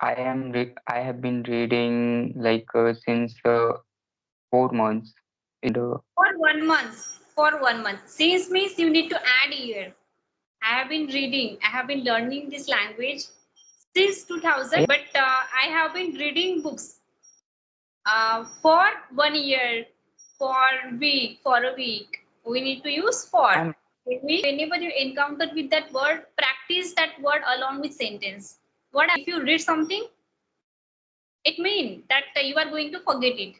I have been reading since 4 months. For 1 month. For 1 month. Since means you need to add a year. I have been reading. I have been learning this language since Yeah, 2000. But I have been reading books for 1 year, for a week. We need to use for. I'm Whenever you encounter with that word, practice that word along with sentence. What if you read something? It means that you are going to forget it.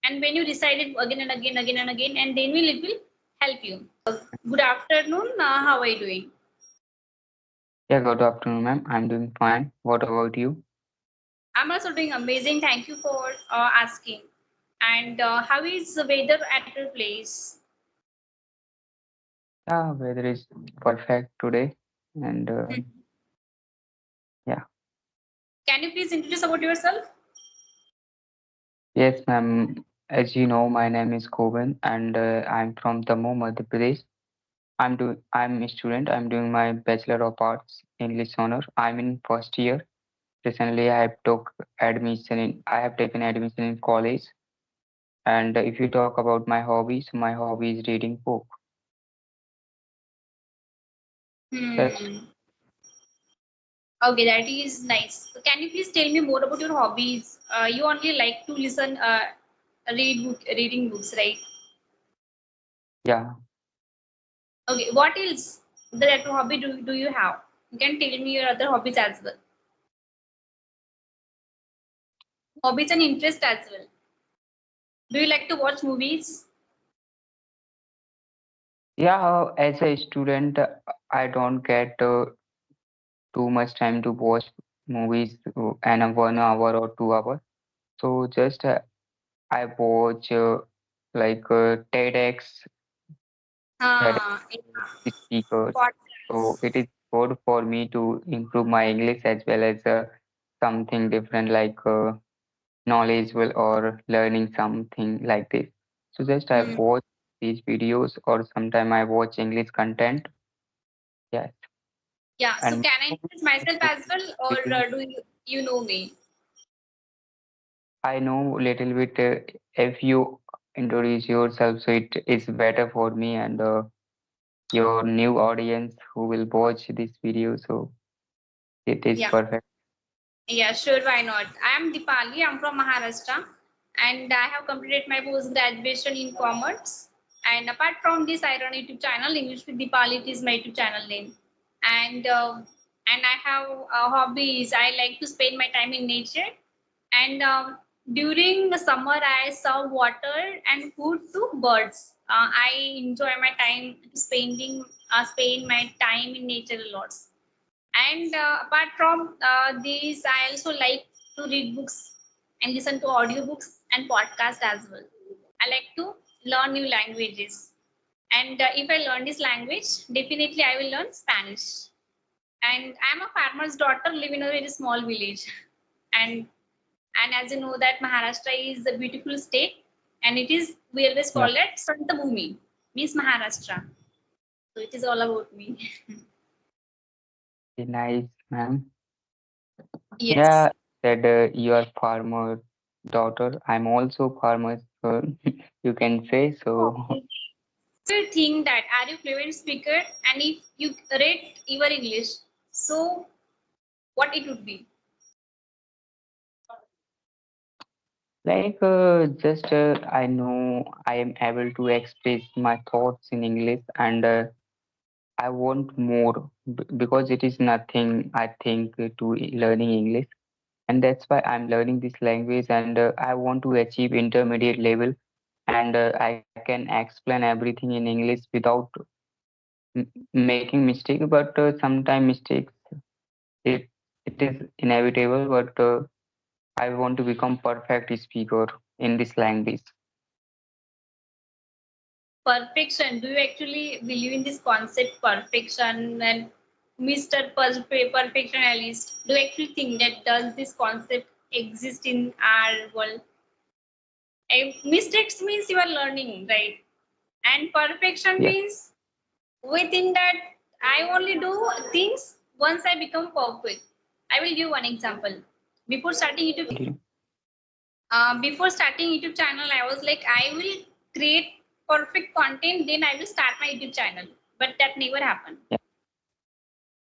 And when you recite it again and again, again and again, and then it will help you. Good afternoon. How are you doing? yeah. Good afternoon, ma'am. I'm doing fine. What about you? I'm also doing amazing. Thank you for asking. And how is the weather at your place? Yeah, weather is perfect today, and Hmm. yeah. Can you please introduce about yourself? Yes, ma'am. As you know, my name is Kovan, and I'm from Tamil, Madhya Pradesh. I'm a student. I'm doing my Bachelor of Arts English honor. I'm in first year. Recently, I have taken admission in college. And if you talk about my hobby is reading book. That's Hmm. Okay, that is nice. So can you please tell me more about your hobbies? You only like to listen, reading books, right? yeah, Okay, what else? The other hobby do you have? You can tell me your other hobbies as well. Hobbies and interest as well. Do you like to watch movies? yeah. As a student, I don't get too much time to watch movies in a 1 hour or 2 hours. So just I watch TEDx TEDx Yeah. speakers. So Podcasts. it is good for me to improve my English as well as something different knowledgeable or learning something like this. So just I Hmm. watch these videos or sometime I watch English content. Yes, Yeah. So and can I introduce myself as well, or reading. do you know me? I know little bit. If you introduce yourself, so it is better for me and your new audience who will watch this video. So it is Yeah. perfect. Yeah, sure, why not? I am Dipali, I'm from Maharashtra, and I have completed my post graduation in commerce. And apart from this, I run a YouTube channel, English with Dipali, it is my YouTube channel name. And I have hobbies. I like to spend my time in nature. And during the summer, I serve water and food to birds. I enjoy my time spend my time in nature a lot. And apart from these, I also like to read books and listen to audiobooks and podcasts as well. I like to learn new languages. And if I learn this language, definitely I will learn Spanish. And I'm a farmer's daughter, live in a very small village. And and as you know that Maharashtra is a beautiful state, and it is we always Yeah, call it Santavumi, means Maharashtra. So it is all about me. very nice, ma'am. Yes. Yeah, said you are farmer daughter. I'm also farmer's son. You can say so. Okay. So you think that are you fluent speaker, and if you rate your English, so what it would be? Just I know I am able to express my thoughts in English, and I want more because it is nothing. I think to learning English, and that's why I'm learning this language, and I want to achieve intermediate level, and I can explain everything in English without making mistake. But sometimes mistakes it it is inevitable. But I want to become perfect speaker in this language. Perfection. Do you actually believe in this concept perfection and Mr. Perfectionist? Do you actually think that does this concept exist in our world? Mistakes means you are learning, right? And perfection Yes. means we think that I only do things once I become perfect. I will give one example. Before starting YouTube, Continue. before starting YouTube channel, I was like, I will create perfect content, then I will start my YouTube channel. But that never happened. Yeah.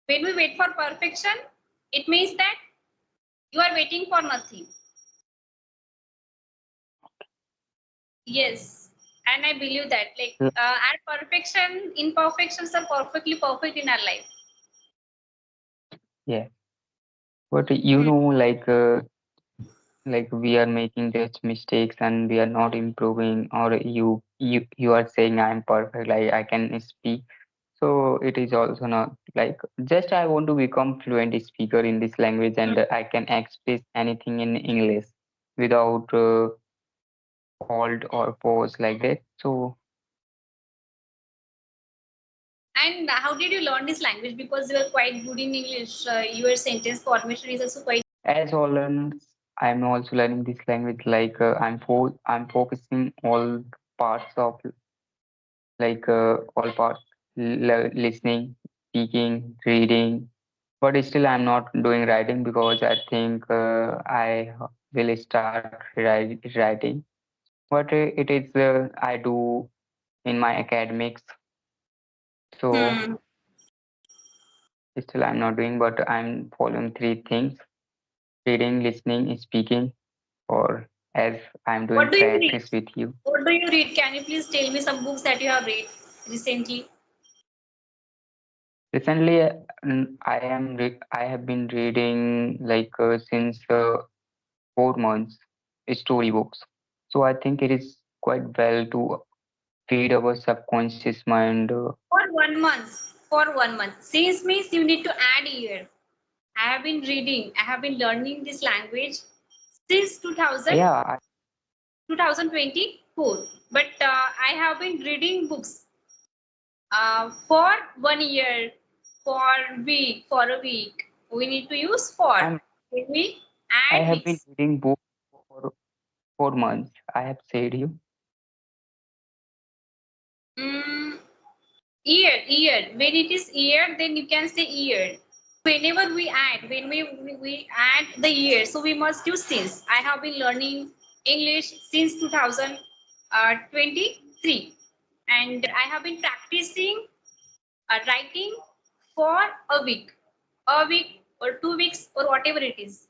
When we wait for perfection, it means that you are waiting for nothing. Yes, and I believe that like our perfection, imperfections are perfectly perfect in our life. Yeah. But like we are making just mistakes and we are not improving, or you are saying I'm perfect, like I can speak. So it is also not like just I want to become fluent speaker in this language and I can express anything in English without halt or pause like that. So And how did you learn this language? Because you are quite good in English. Your sentence formation is also quite. as all learners, I'm also learning this language. Like I'm focusing all parts of all parts, listening, speaking, reading. But still, I'm not doing writing because I think I will start writing. But it is I do in my academics. So Hmm. still, I'm not doing. But I'm following three things: reading, listening, speaking. Or as I'm What doing do you read? practice with you. What do you read? Can you please tell me some books that you have read recently? Recently, I have been reading since 4 months storybooks. So I think it is quite well to feed our subconscious mind. For 1 month. For 1 month. Since means you need to add a year. I have been reading. I have been learning this language since Yeah, I, 2024. But I have been reading books for 1 year, for a week. We need to use for. I'm When we I add have been this. reading books for 4 months. I have said you. Mm, year. When it is year, then you can say year. Whenever we add, when we add the year, so we must use since. I have been learning English since 2023, and I have been practicing writing for a week or 2 weeks or whatever it is.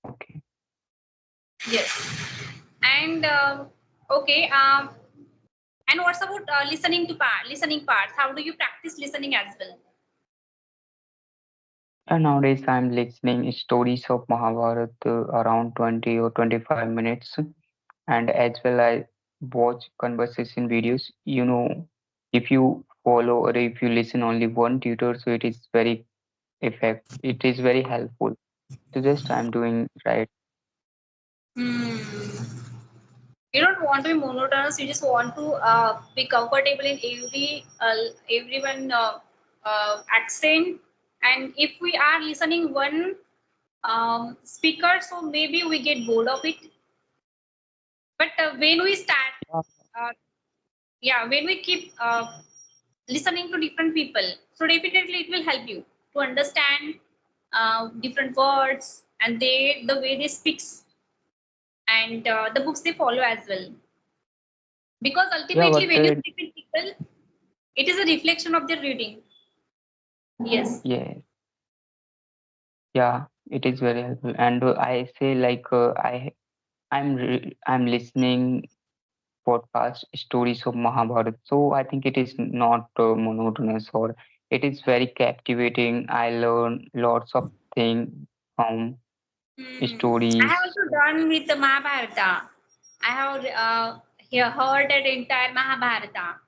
Okay. Yes, and okay. And what's about listening parts? How do you practice listening as well? And nowadays I'm listening stories of Mahabharata around 20 or 25 minutes, and as well I watch conversation videos. If you follow or if you listen only one tutor, so it is very it is very helpful. So just I'm doing right. Hmm. You don't want to be monotonous. You just want to be comfortable in everyone accent. And if we are listening one speaker, so maybe we get bored of it. But when we start, uh, yeah, when we keep listening to different people, so definitely it will help you to understand different words and the way they speaks and the books they follow as well. Because Yeah, ultimately, but when you speak with people, it is a reflection of their reading. Yes. yeah, yeah, it is very helpful. And I say I'm listening podcast stories of Mahabharata. So I think it is not monotonous, or it is very captivating. I learn lots of things from I have stories. also done with the Mahabharata. I have heard that entire Mahabharata.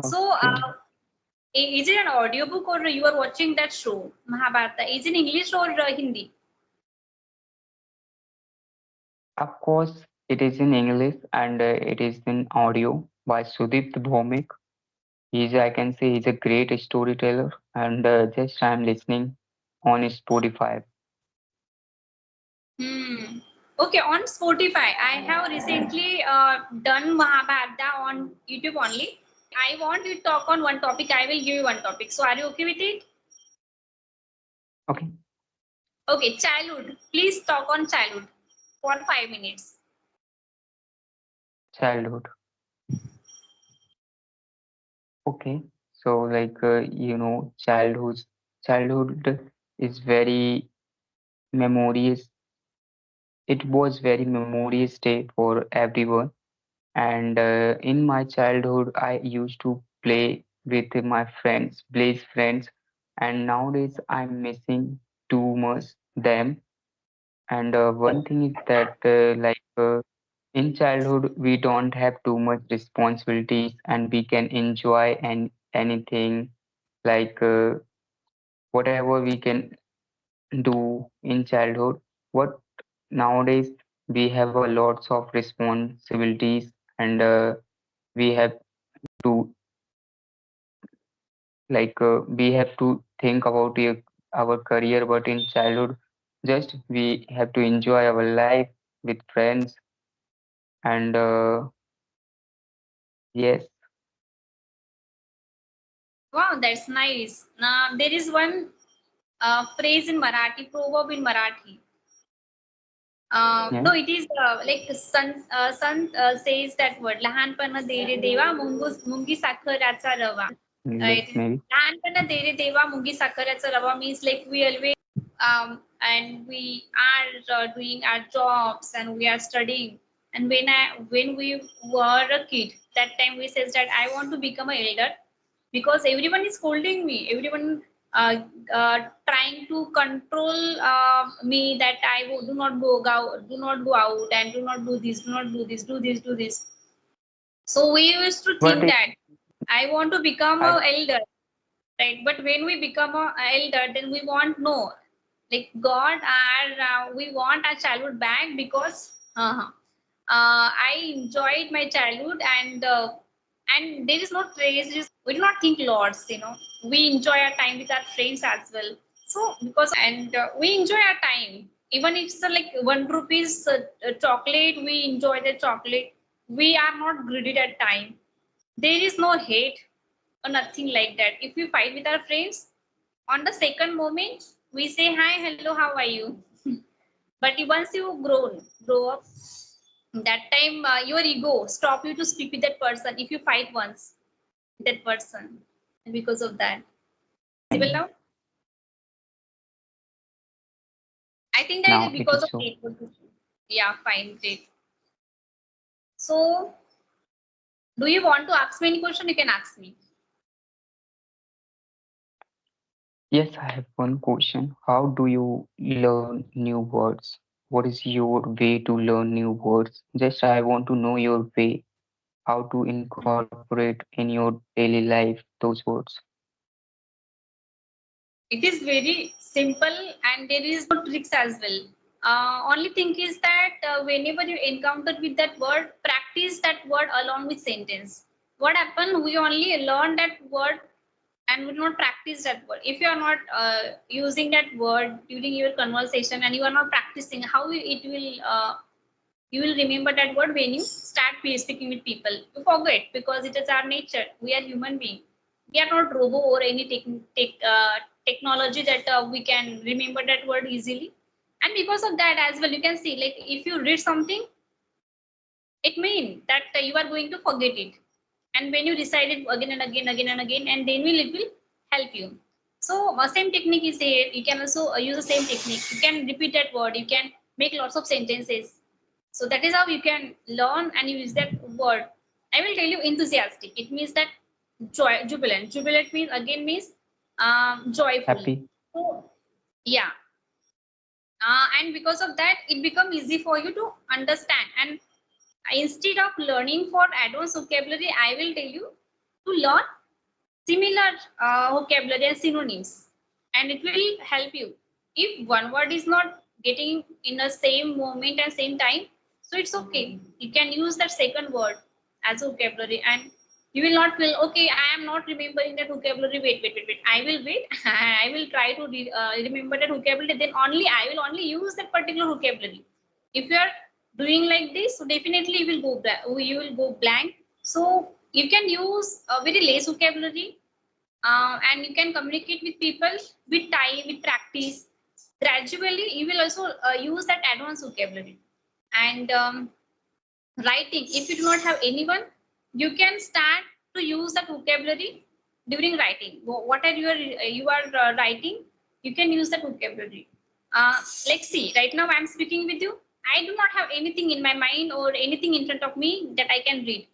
So, Okay. is it an audiobook or you are watching that show, Mahabharata? Is it in English or Hindi? Of course, it is in English and it is in audio by Sudip Bhomik. I can say, he's a great storyteller, and just I'm listening on Spotify. Hmm. Okay, on Spotify, I have recently done Mahabharata on YouTube only. I want you to talk on one topic. I will give you one topic. So, are you okay with it? Okay. Okay, childhood. Please talk on childhood for 5 minutes. Childhood. Okay. So childhood is very memorious. It was very memorious day for everyone. And in my childhood, I used to play with my friends, Blaze friends. And nowadays, I'm missing too much them. And one thing is that in childhood, we don't have too much responsibilities, and we can enjoy anything like whatever we can do in childhood. What nowadays we have a lots of responsibilities, and we have to we have to think about our career. But in childhood, just we have to enjoy our life with friends, and yes. Wow, that's nice. Now, there is one phrase in Marathi, proverb in Marathi. Yeah, No, it is like son says that word. लहानपण दे रे देवा मुंगी साखरेचा रवा. let's It is maybe. लहानपण दे रे देवा मुंगी साखरेचा रवा means like we always and we are doing our jobs and we are studying. And when we were a kid, that time we says that I want to become an elder because everyone is scolding me. Everyone uh, trying to control me that do not do not go out and do not do this, do not do this, do this, do this. So we used to But think that I want to become I a elder, right? But when we become a elder, then we want no, like God, we want our childhood back because I enjoyed my childhood and there is no trace. We do not think lots, we enjoy our time with our friends as well. So because and we enjoy our time, even if it's like 1 rupees chocolate, we enjoy the chocolate. We are not greedy at time. There is no hate or nothing like that. If we fight with our friends, on the second moment we say hi, hello, how are you? But once you grow up, that time your ego stop you to speak with that person if you fight once with that person. And because of that, visible now, I think that it is now it because is of so. network issue. Yeah, fine, great. So do you want to ask me any question? You can ask me. Yes, I have one question. How do you learn new words? What is your way to learn new words? Just I want to know your way, how to incorporate in your daily life those words. It is very simple and there is no tricks as well. Only thing is that whenever you encounter with that word, practice that word along with sentence. What happened? We only learn that word and will not practice that word. If you are not using that word during your conversation and you are not practicing, how it will you will remember that word when you start speaking with people. You forget because it is our nature. We are human being. We are not robo or any technology that we can remember that word easily. And because of that as well, you can see like if you read something, it means that you are going to forget it. And when you recite it again and again, again and again, and then it will help you. So same technique is here. You can also use the same technique. You can repeat that word. You can make lots of sentences. So that is how you can learn and use that word. I will tell you enthusiastic. It means that jubilant. Jubilant means again means joyful. Happy? So yeah, and because of that, it become easy for you to understand. And instead of learning for advanced vocabulary, I will tell you to learn similar vocabulary and synonyms, and it will help you. If one word is not getting in the same moment and same time, so it's okay. You can use that second word as vocabulary, and you will not feel okay. I am not remembering that vocabulary. Wait. I will wait. I will try to remember that vocabulary. Then only I will only use that particular vocabulary. If you are doing like this, so definitely you will go you will go blank. So you can use a very less vocabulary and you can communicate with people with time, with practice. gradually you will also use that advanced vocabulary. And writing, if you do not have anyone, you can start to use that vocabulary during writing. Whatever you are writing, you can use that vocabulary. Let's see, right now I'm speaking with you, I do not have anything in my mind or anything in front of me that I can read.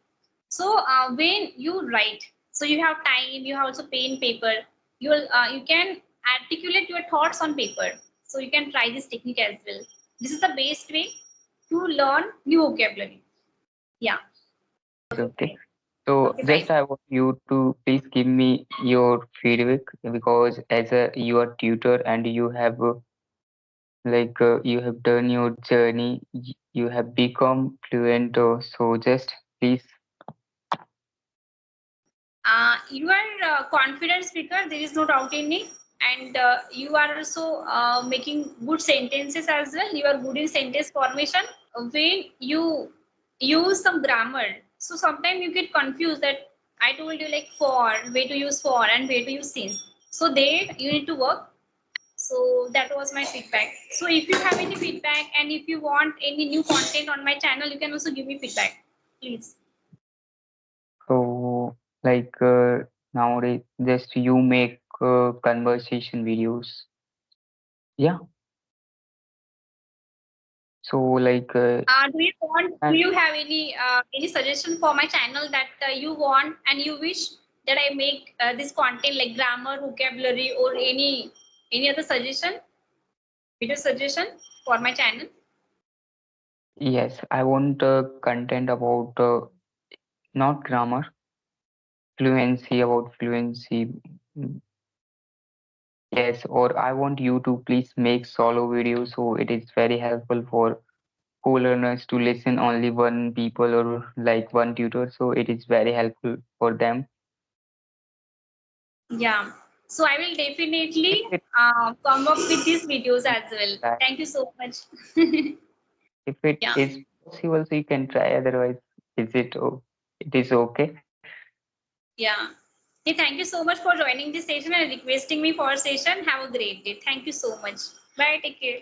So when you write, so you have time, you have also pen, paper, you can articulate your thoughts on paper. So you can try this technique as well. This is the best way to learn new vocabulary. Yeah. Okay. So Okay, just fine. I want you to please give me your feedback because as a you are tutor and you have you have done your journey, you have become fluent. So just please. You are a confident speaker, there is no doubt in it. And you are also making good sentences as well. You are good in sentence formation. When you use some grammar, so sometimes you get confused that I told you like for, way to use for and way to use since. So there you need to work. So that was my feedback. So if you have any feedback and if you want any new content on my channel, you can also give me feedback, please. So nowadays, just you make conversation videos. Yeah. So Do and you have any suggestion for my channel that you want and you wish that I make this content like grammar, vocabulary, or any other suggestion, video suggestion for my channel? yes, I want content about not grammar, fluency about fluency. Mm, yes, or I want you to please make solo videos so it is very helpful for co-learners to listen only one people or like one tutor. So it is very helpful for them. Yeah. So I will If definitely it come up with these videos you as well. try, Thank you so much. if it Yeah. is possible, so you can try. Otherwise, it is okay. Yeah. Hey, thank you so much for joining this session and requesting me for a session. Have a great day. Thank you so much. Bye. Take care.